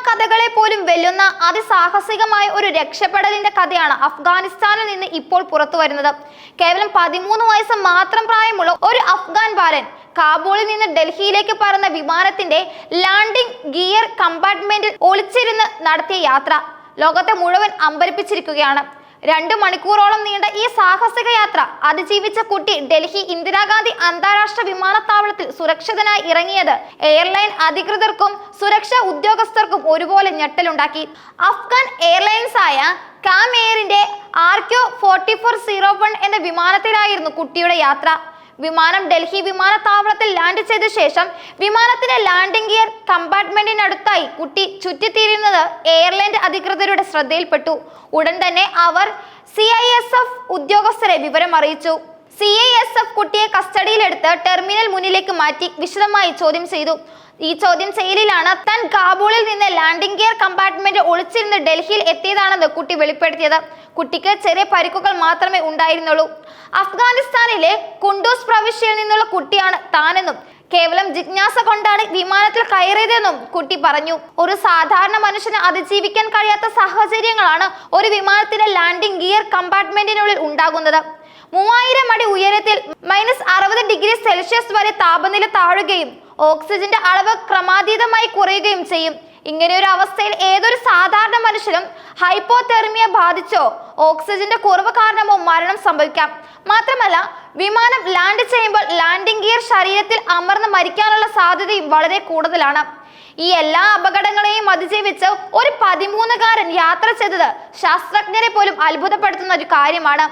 കഥകളെ പോലും വെല്ലുന്ന അതിസാഹസികമായ ഒരു രക്ഷപ്പെടലിന്റെ കഥയാണ് അഫ്ഗാനിസ്ഥാനിൽ നിന്ന് ഇപ്പോൾ പുറത്തു വരുന്നത്. കേവലം 13 വയസ്സ് മാത്രം പ്രായമുള്ള ഒരു അഫ്ഗാൻ ബാലൻ കാബൂളിൽ നിന്ന് ഡൽഹിയിലേക്ക് പറന്ന വിമാനത്തിന്റെ ലാൻഡിംഗ് ഗിയർ കമ്പാർട്ട്മെന്റിൽ ഒളിച്ചിരുന്ന് നടത്തിയ യാത്ര ലോകത്തെ മുഴുവൻ അമ്പരപ്പിച്ചിരിക്കുകയാണ്. 2 മണിക്കൂറോളം നീണ്ട ഈ സാഹസിക യാത്ര അതിജീവിച്ച കുട്ടി ഡൽഹി ഇന്ദിരാഗാന്ധി അന്താരാഷ്ട്ര വിമാനത്താവളത്തിൽ സുരക്ഷിതനായി ഇറങ്ങിയത് എയർലൈൻ അധികൃതർക്കും സുരക്ഷാ ഉദ്യോഗസ്ഥർക്കും ഒരുപോലെ ഞെട്ടലുണ്ടാക്കി. അഫ്ഗാൻ എയർലൈൻസ് ആയ കാം എയറിന്റെ RQ4401 എന്ന വിമാനത്തിലായിരുന്നു കുട്ടിയുടെ യാത്ര. വിമാനം ഡൽഹി വിമാനത്താവളത്തിൽ ലാൻഡ് ചെയ്ത ശേഷം വിമാനത്തിന്റെ ലാൻഡിംഗ് ഗിയർ കമ്പാർട്ട്മെന്റിനടുത്തായി കുട്ടി ചുറ്റിത്തിരിയുന്നത് എയർലൈൻ അധികൃതരുടെ ശ്രദ്ധയിൽപ്പെട്ടു. ഉടൻ തന്നെ അവർ CISF ഉദ്യോഗസ്ഥരെ വിവരം അറിയിച്ചു. CISF കുട്ടിയെ കസ്റ്റഡിയിലെടുത്ത് ടെർമിനൽ മുന്നിലേക്ക് മാറ്റി വിശദമായി ചോദ്യം ചെയ്തു. ഈ ചോദ്യം ചെയ്യലിലാണ് താൻ കാബൂളിൽ നിന്ന് ലാൻഡിംഗ് ഗിയർ കമ്പാർട്ട്മെന്റ് ഒളിച്ചിരുന്ന് ഡൽഹിയിൽ എത്തിയതാണെന്ന് കുട്ടി വെളിപ്പെടുത്തിയത്. കുട്ടിക്ക് ചെറിയ പരിക്കുകൾ മാത്രമേ ഉണ്ടായിരുന്നുള്ളൂ. അഫ്ഗാനിസ്ഥാനിലെ കുണ്ടൂസ് പ്രവിശ്യയിൽ നിന്നുള്ള കുട്ടിയാണ് താനെന്നും കേവലം ജിജ്ഞാസ കൊണ്ടാണ് വിമാനത്തിൽ കയറിയതെന്നും കുട്ടി പറഞ്ഞു. ഒരു സാധാരണ മനുഷ്യന് അതിജീവിക്കാൻ കഴിയാത്ത സാഹചര്യങ്ങളാണ് ഒരു വിമാനത്തിന്റെ ലാൻഡിംഗ് ഗിയർ കമ്പാർട്ട്മെന്റിനുള്ളിൽ ഉണ്ടാകുന്നത്. 3000 അടി ഉയരത്തിൽ -60°C വരെ താപനില താഴുകയും ഓക്സിജന്റെ അളവ് ക്രമാതീതമായി കുറയുകയും ചെയ്യും. ഇങ്ങനെയൊരു അവസ്ഥയിൽ ഏതൊരു സാധാരണ മനുഷ്യനും ഹൈപ്പോതെർമിയ ബാധിച്ചോ ഓക്സിജന്റെ കുറവ് കാരണമോ മരണം സംഭവിക്കാം. മാത്രമല്ല, വിമാനം ലാൻഡ് ചെയ്യുമ്പോൾ ലാൻഡിംഗ് ഗിയർ ശരീരത്തിൽ അമർന്ന് മരിക്കാനുള്ള സാധ്യതയും വളരെ കൂടുതലാണ്. ഈ എല്ലാ അപകടങ്ങളെയും അതിജീവിച്ച് ഒരു 13-കാരൻ യാത്ര ചെയ്തത് ശാസ്ത്രജ്ഞരെ പോലും അത്ഭുതപ്പെടുത്തുന്ന ഒരു കാര്യമാണ്.